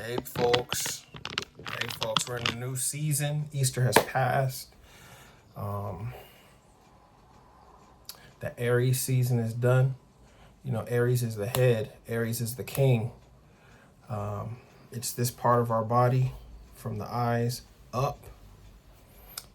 Hey folks, we're in a new season. Easter has passed. Um, the Aries season is done. You know, Aries is the head, Aries is the king. It's this part of our body from the eyes up.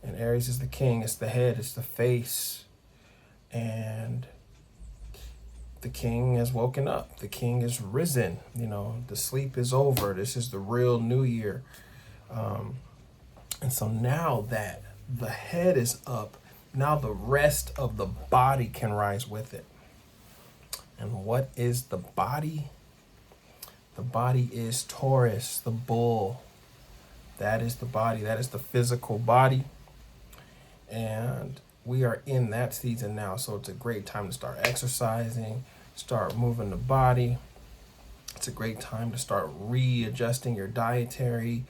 And Aries is the king, it's the head, it's the face. And the king has woken up, the king is risen. You know, the sleep is over. This is the real new year. And so now that the head is up, now the rest of the body can rise with it. And what is the body? The body is Taurus, the bull. That is the body. That is the physical body. And we are in that season now. So it's a great time to start exercising, start moving the body. It's a great time to start readjusting your dietary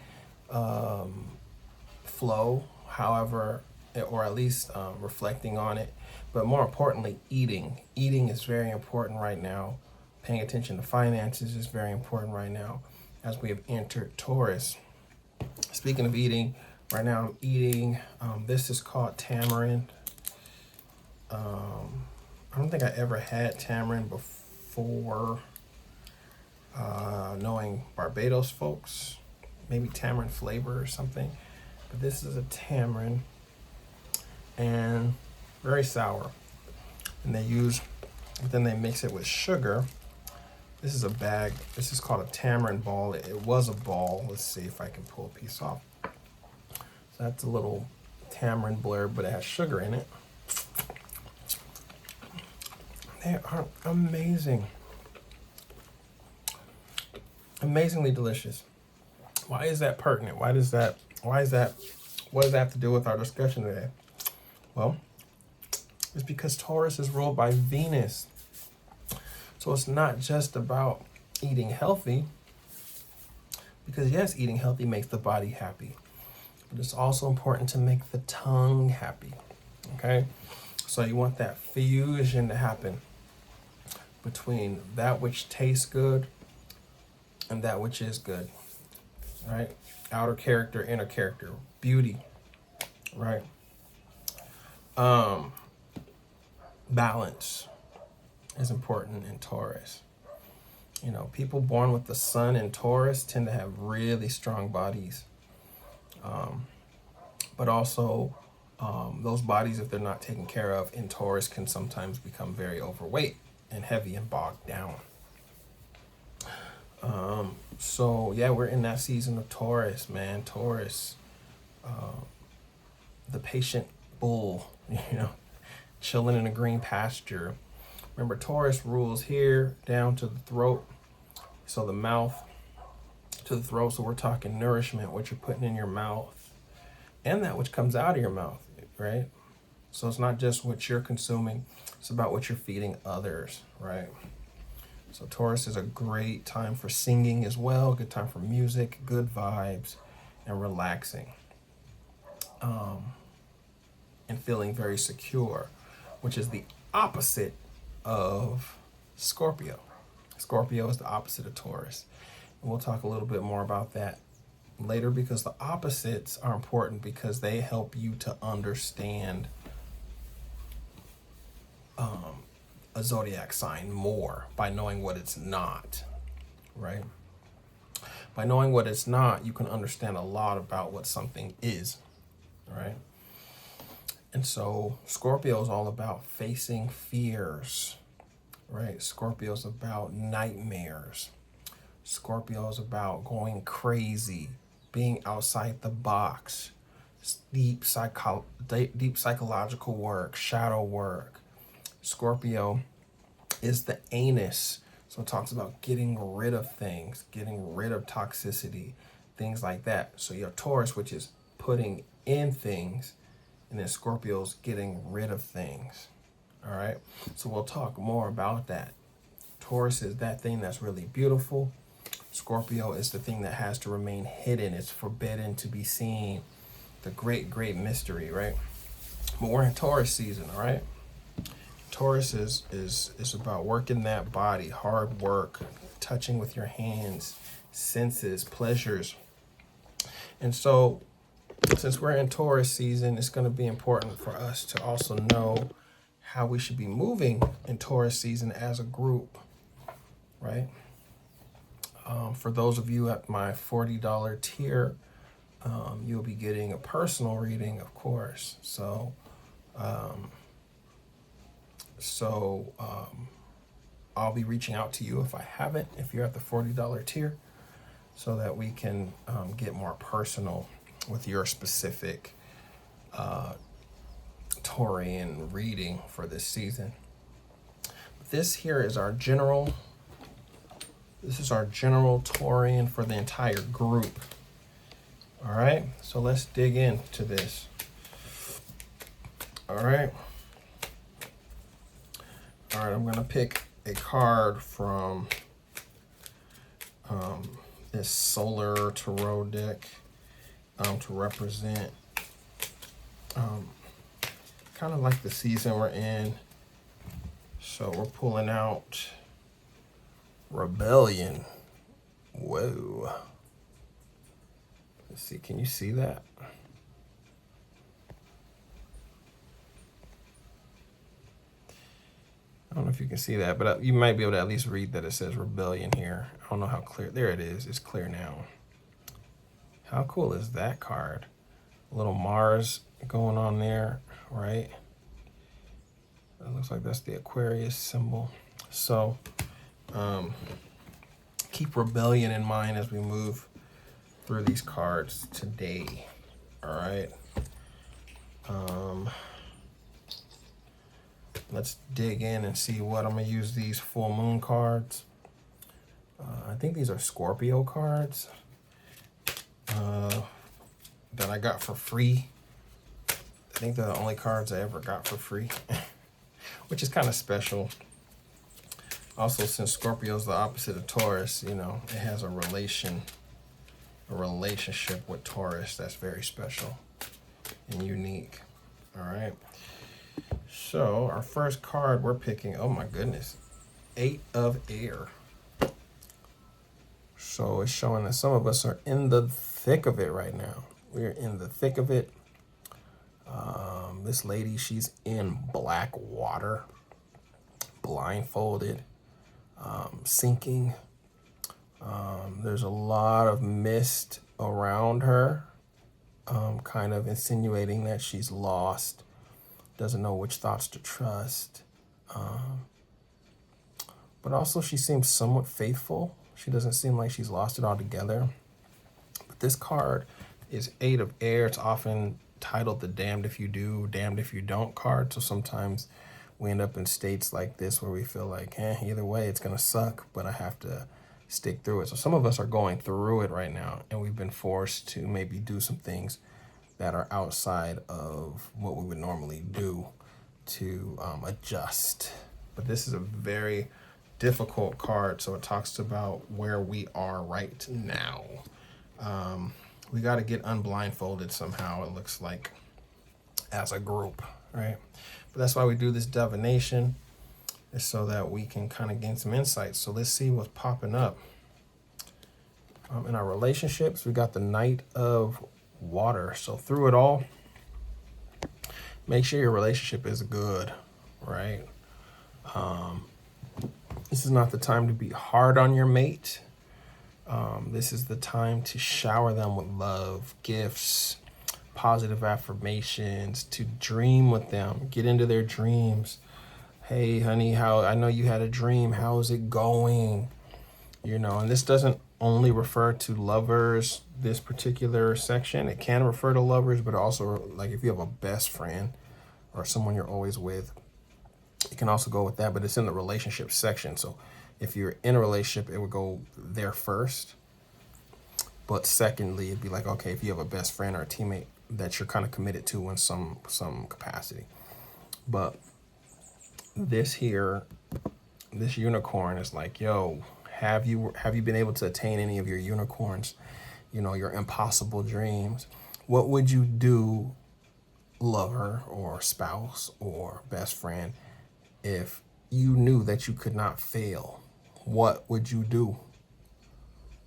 flow, however, or at least reflecting on it. But more importantly, eating. Eating is very important right now. Paying attention to finances is very important right now as we have entered Taurus. Speaking of eating, right now I'm eating, this is called tamarind. I don't think I ever had tamarind before knowing Barbados folks. Maybe tamarind flavor or something. But this is a tamarind and very sour. And then they mix it with sugar. This is a bag. This is called a tamarind ball. It was a ball. Let's see if I can pull a piece off. So that's a little tamarind blurb, but it has sugar in it. They are amazing. Amazingly delicious. Why is that pertinent? What does that have to do with our discussion today? Well, it's because Taurus is ruled by Venus. So it's not just about eating healthy, because yes, eating healthy makes the body happy, but it's also important to make the tongue happy, okay? So you want that fusion to happen between that which tastes good and that which is good, right? Outer character, inner character, beauty, right? Balance is important in Taurus. You know, people born with the sun in Taurus tend to have really strong bodies. But also, those bodies, if they're not taken care of in Taurus, can sometimes become very overweight and heavy and bogged down. So yeah, we're in that season of Taurus, man. Taurus, the patient bull, you know, chilling in a green pasture. Remember, Taurus rules here down to the throat. So the mouth to the throat. So we're talking nourishment, what you're putting in your mouth and that which comes out of your mouth, right? So it's not just what you're consuming, it's about what you're feeding others, right? So Taurus is a great time for singing as well, good time for music, good vibes, and relaxing. And feeling very secure, which is the opposite of Scorpio. Scorpio is the opposite of Taurus. And we'll talk a little bit more about that later, because the opposites are important because they help you to understand a zodiac sign more by knowing what it's not, right? By knowing what it's not, you can understand a lot about what something is, right? And so Scorpio is all about facing fears, right? Scorpio is about nightmares. Scorpio is about going crazy, being outside the box, deep psychological work, shadow work. Scorpio is the anus. So it talks about getting rid of things, getting rid of toxicity, things like that. So you have Taurus, which is putting in things, and then Scorpio's getting rid of things. All right. So we'll talk more about that. Taurus is that thing that's really beautiful. Scorpio is the thing that has to remain hidden. It's forbidden to be seen. The great, great mystery, right? But we're in Taurus season, all right? Taurus is about working that body, hard work, touching with your hands, senses, pleasures. And so since we're in Taurus season, it's going to be important for us to also know how we should be moving in Taurus season as a group, right? For those of you at my $40 tier, you'll be getting a personal reading, of course. So I'll be reaching out to you if I haven't, if you're at the $40 tier, so that we can get more personal with your specific Taurian reading for this season. This here is our general. This is our general Taurian for the entire group. All right, so let's dig into this. All right, I'm gonna pick a card from this Solar Tarot deck to represent kind of like the season we're in. So we're pulling out Rebellion. Whoa. Let's see, can you see that? I don't know if you can see that, but you might be able to at least read that it says Rebellion here. I don't know how clear. There it is. It's clear now. How cool is that card? A little Mars going on there, right? It looks like that's the Aquarius symbol. So keep Rebellion in mind as we move through these cards today. All right. Let's dig in and see what I'm gonna use these full moon cards. I think these are Scorpio cards that I got for free. I think they're the only cards I ever got for free, which is kind of special. Also, since Scorpio is the opposite of Taurus, you know, it has a relationship with Taurus that's very special and unique. All right. So our first card we're picking, oh my goodness, 8 of Air. So it's showing that some of us are in the thick of it right now. We're in the thick of it. This lady, she's in black water, blindfolded, sinking. There's a lot of mist around her, kind of insinuating that she's lost, doesn't know which thoughts to trust. But also she seems somewhat faithful. She doesn't seem like she's lost it altogether. But this card is 8 of Air. It's often titled the damned if you do, damned if you don't card. So sometimes we end up in states like this where we feel like, either way, it's gonna suck, but I have to stick through it. So some of us are going through it right now, and we've been forced to maybe do some things that are outside of what we would normally do to adjust. But this is a very difficult card, so it talks about where we are right now. We got to get unblindfolded somehow, it looks like, as a group, right? But that's why we do this divination, is so that we can kind of gain some insights. So let's see what's popping up. In our relationships, we got the Knight of Water. So through it all, make sure your relationship is good, right? This is not the time to be hard on your mate. This is the time to shower them with love, gifts, positive affirmations, to dream with them, get into their dreams. Hey, honey, I know you had a dream. How's it going? You know, and this doesn't only refer to lovers, this particular section. It can refer to lovers, but also, like, if you have a best friend or someone you're always with, it can also go with that, but it's in the relationship section. So if you're in a relationship, it would go there first. But secondly, it'd be like, okay, if you have a best friend or a teammate that you're kind of committed to in some capacity. But this here, this unicorn is like, yo, have you been able to attain any of your unicorns, you know, your impossible dreams? What would you do, lover or spouse or best friend, if you knew that you could not fail, What would you do?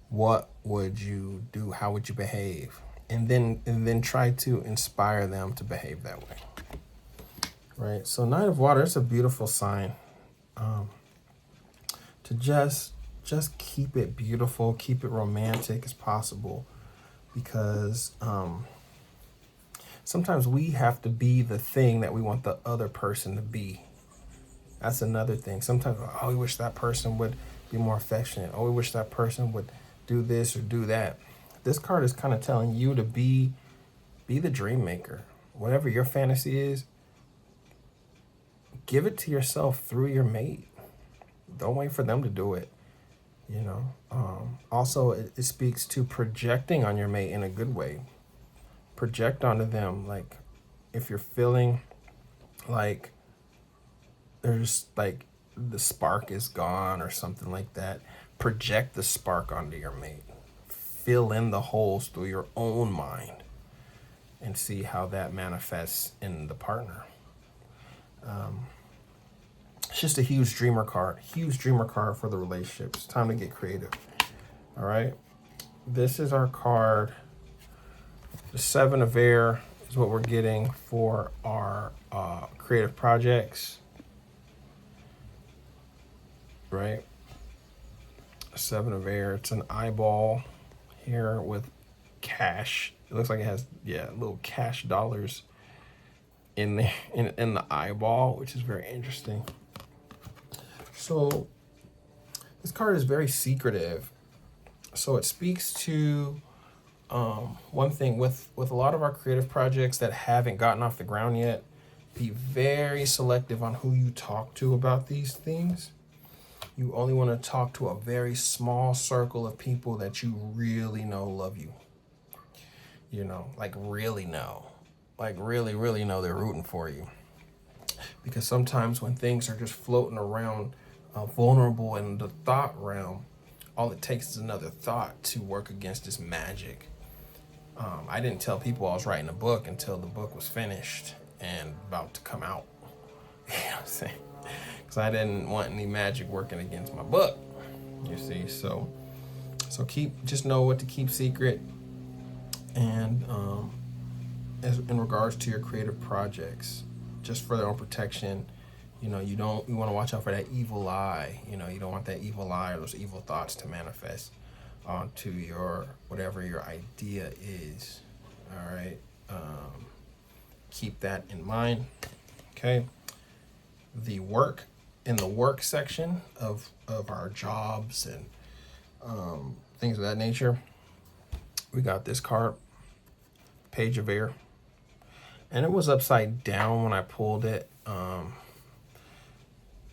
What would you do? How would you behave? And then try to inspire them to behave that way. Right? So Knight of Water, it's a beautiful sign. To just keep it beautiful, keep it romantic as possible, because sometimes we have to be the thing that we want the other person to be. That's another thing. Sometimes, oh, we wish that person would be more affectionate. Oh, we wish that person would do this or do that. This card is kind of telling you to be the dream maker. Whatever your fantasy is, give it to yourself through your mate. Don't wait for them to do it. You know. Also, it speaks to projecting on your mate in a good way. Project onto them, like if you're feeling like there's like the spark is gone or something like that, project the spark onto your mate. Fill in the holes through your own mind and see how that manifests in the partner. It's just a huge dreamer card for the relationship. It's time to get creative. All right. This is our card. The 7 of Air is what we're getting for our creative projects. Right? 7 of Air. It's an eyeball here with cash. It looks like it has, little cash dollars in the eyeball, which is very interesting. So this card is very secretive. So it speaks to one thing with a lot of our creative projects that haven't gotten off the ground yet. Be very selective on who you talk to about these things. You only want to talk to a very small circle of people that you really know love you. You know, like really know. Like really, really know they're rooting for you. Because sometimes when things are just floating around vulnerable in the thought realm, all it takes is another thought to work against this magic. I didn't tell people I was writing a book until the book was finished and about to come out. You know what I'm saying? Because I didn't want any magic working against my book. You see, so just know what to keep secret, and as in regards to your creative projects, just for their own protection. You know, you want to watch out for that evil eye. You know, you don't want that evil eye or those evil thoughts to manifest onto your whatever your idea is. All right, keep that in mind. Okay, in the work section of our jobs and things of that nature, we got this card, Page of Air, and it was upside down when I pulled it,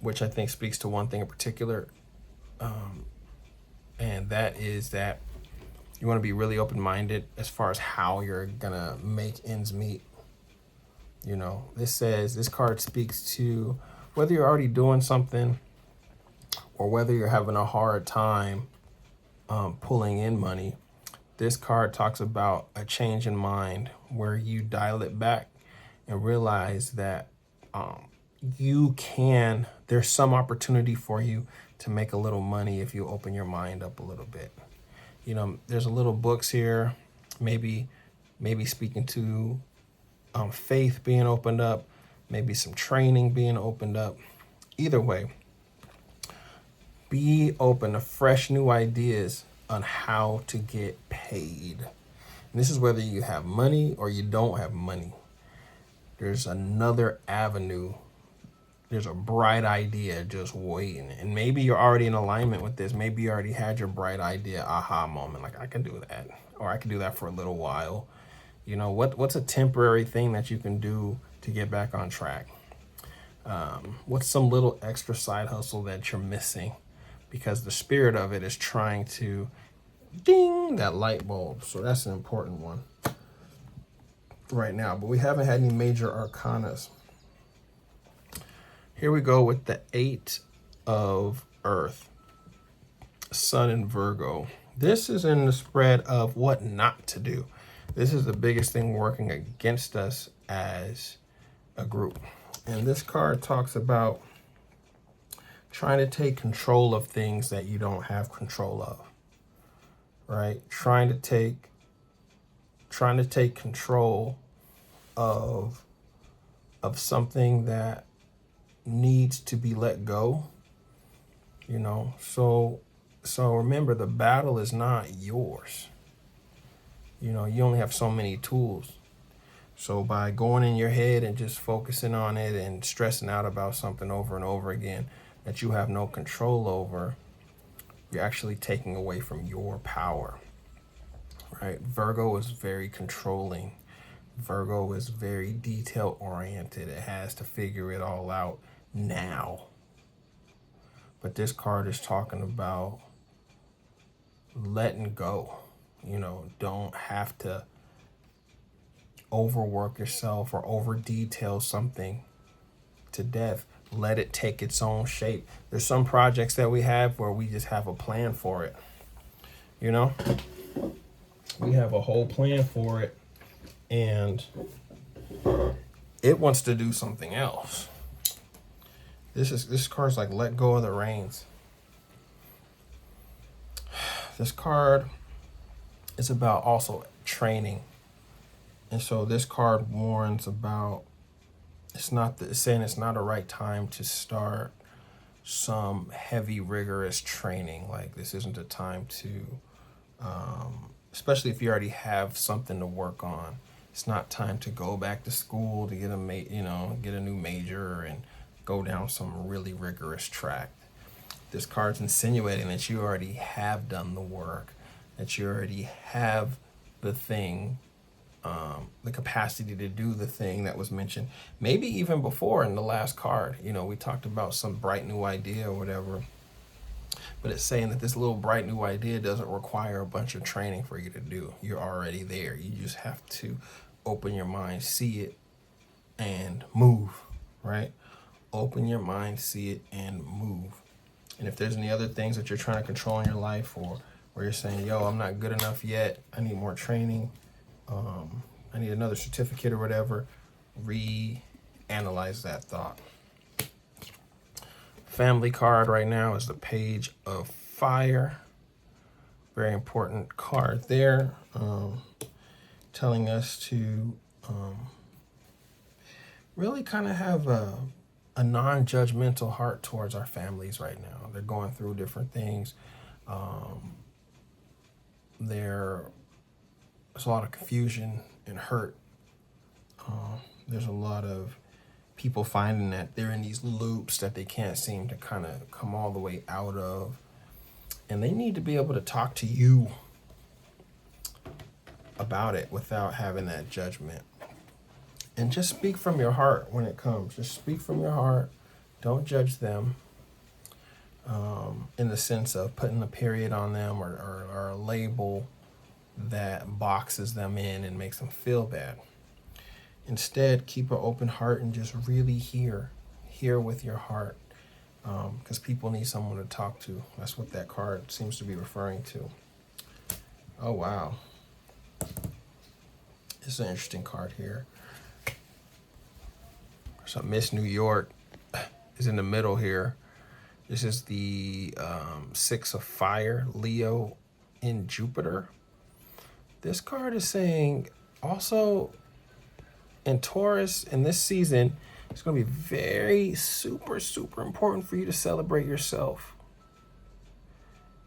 which I think speaks to one thing in particular, and that is that you want to be really open-minded as far as how you're gonna make ends meet. You know, this card speaks to whether you're already doing something or whether you're having a hard time pulling in money. This card talks about a change in mind where you dial it back and realize that there's some opportunity for you to make a little money if you open your mind up a little bit. You know, there's a little books here, maybe speaking to faith being opened up, maybe some training being opened up. Either way, be open to fresh new ideas on how to get paid. And this is whether you have money or you don't have money. There's another avenue. There's a bright idea just waiting. And maybe you're already in alignment with this. Maybe you already had your bright idea aha moment. Like, I can do that. Or I can do that for a little while. You know, what's a temporary thing that you can do to get back on track? What's some little extra side hustle that you're missing? Because the spirit of it is trying to ding that light bulb. So that's an important one right now. But we haven't had any major arcanas. Here we go with the 8 of Earth, Sun in Virgo. This is in the spread of what not to do. This is the biggest thing working against us as a group. And this card talks about trying to take control of things that you don't have control of, right? Trying to take control of something that needs to be let go, you know. So remember, the battle is not yours. You know, you only have so many tools. So by going in your head and just focusing on it and stressing out about something over and over again that you have no control over, you're actually taking away from your power, right? Virgo is very controlling. Virgo is very detail oriented. It has to figure it all out now. But this card is talking about letting go. You know, don't have to overwork yourself or over detail something to death. Let it take its own shape. There's some projects that we have where we just have a plan for it. You know, we have a whole plan for it, and it wants to do something else. This card's like let go of the reins. This card is about also training. And so this card warns about it's saying it's not a right time to start some heavy, rigorous training. Like this isn't a time to, especially if you already have something to work on. It's not time to go back to school to get get a new major and go down some really rigorous track. This card's insinuating that you already have done the work, that you already have the thing, the capacity to do the thing that was mentioned, maybe even before in the last card. You know, we talked about some bright new idea or whatever, but it's saying that this little bright new idea doesn't require a bunch of training for you to do. You're already there. You just have to open your mind, see it, and move, right? Open your mind, see it, and move. And if there's any other things that you're trying to control in your life, or where you're saying, yo, I'm not good enough yet, I need more training, I need another certificate or whatever, reanalyze that thought. Family card right now is the Page of Fire. Very important card there, telling us to really kind of have a non-judgmental heart towards our families right now. They're going through different things. There's a lot of confusion and hurt. There's a lot of people finding that they're in these loops that they can't seem to kind of come all the way out of. And they need to be able to talk to you about it without having that judgment. And just speak from your heart when it comes. Just speak from your heart. Don't judge them in the sense of putting a period on them or a label that boxes them in and makes them feel bad. Instead, keep an open heart and just really hear with your heart, because people need someone to talk to. That's what that card seems to be referring to. Oh, wow. This is an interesting card here. So Miss New York is in the middle here. This is the Six of Fire, Leo in Jupiter. This card is saying also in Taurus in this season, it's going to be very super important for you to celebrate yourself.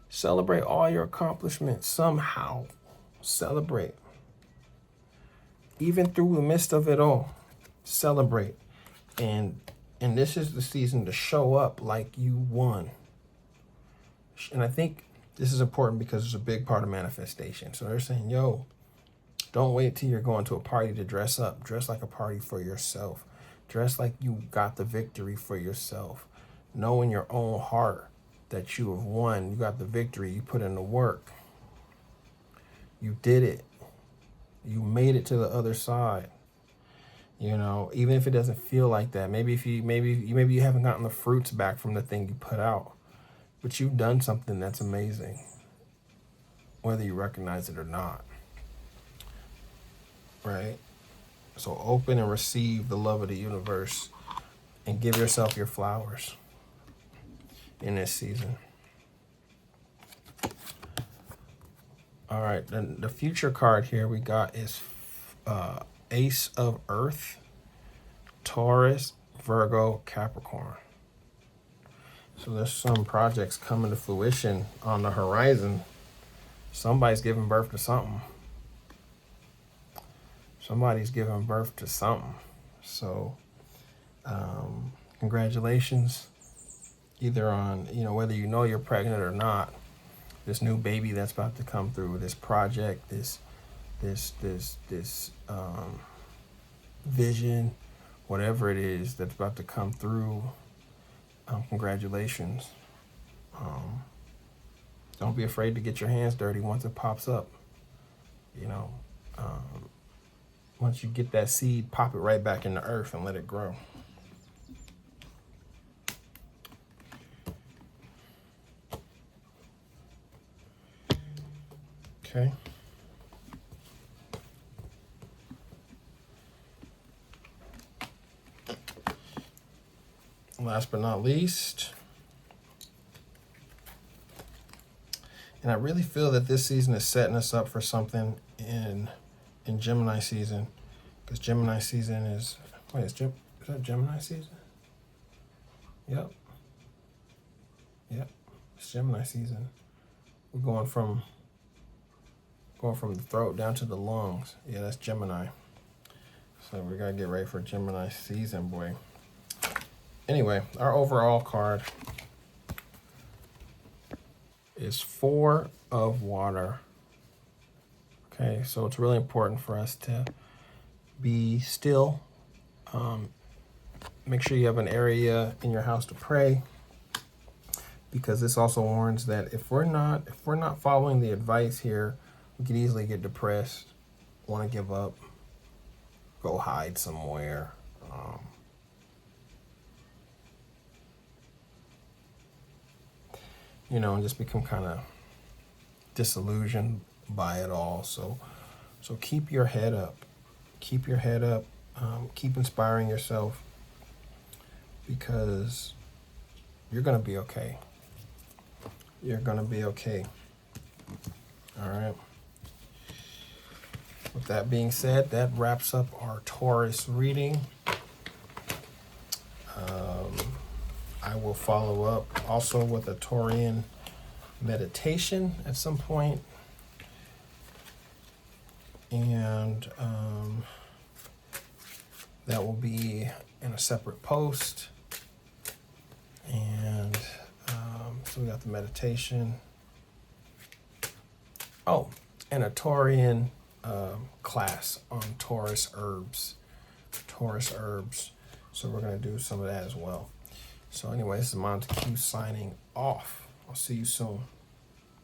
Celebrate all your accomplishments somehow. Celebrate. Even through the midst of it all, celebrate. And this is the season to show up like you won. And I think this is important because it's a big part of manifestation. So they're saying, yo, don't wait till you're going to a party to dress up. Dress like a party for yourself. Dress like you got the victory for yourself. Know in your own heart that you have won. You got the victory. You put in the work. You did it. You made it to the other side. You know, even if it doesn't feel like that, maybe you haven't gotten the fruits back from the thing you put out, but you've done something that's amazing, whether you recognize it or not, right? So open and receive the love of the universe and give yourself your flowers. in this season. All right, then the future card here we got is Ace of Earth, Taurus, Virgo, Capricorn. So there's some projects coming to fruition on the horizon. Somebody's giving birth to something. Somebody's giving birth to something. So congratulations, either on, whether you know you're pregnant or not, this new baby that's about to come through, this project, this vision, whatever it is that's about to come through. Congratulations. Don't be afraid to get your hands dirty once it pops up. Once you get that seed, pop it right back in the earth and let it grow. Okay. Last but not least, and I really feel that this season is setting us up for something in Gemini season, because Gemini season is, is that Gemini season? Yep, it's Gemini season. We're going from the throat down to the lungs. Yeah, that's Gemini. So we gotta get ready for Gemini season, boy. Anyway, our overall card is 4 of water. Okay, so it's really important for us to be still. Make sure you have an area in your house to pray, because this also warns that if we're not following the advice here, we could easily get depressed, want to give up, go hide somewhere. And just become kind of disillusioned by it all. So keep your head up. Keep your head up. Keep inspiring yourself, because you're going to be okay. You're going to be okay. All right. With that being said, that wraps up our Taurus reading. I will follow up also with a Taurian meditation at some point. And that will be in a separate post. And so we got the meditation. Oh, and a Taurian class on Taurus herbs. So we're going to do some of that as well. So anyway, this is Monte Q signing off. I'll see you soon.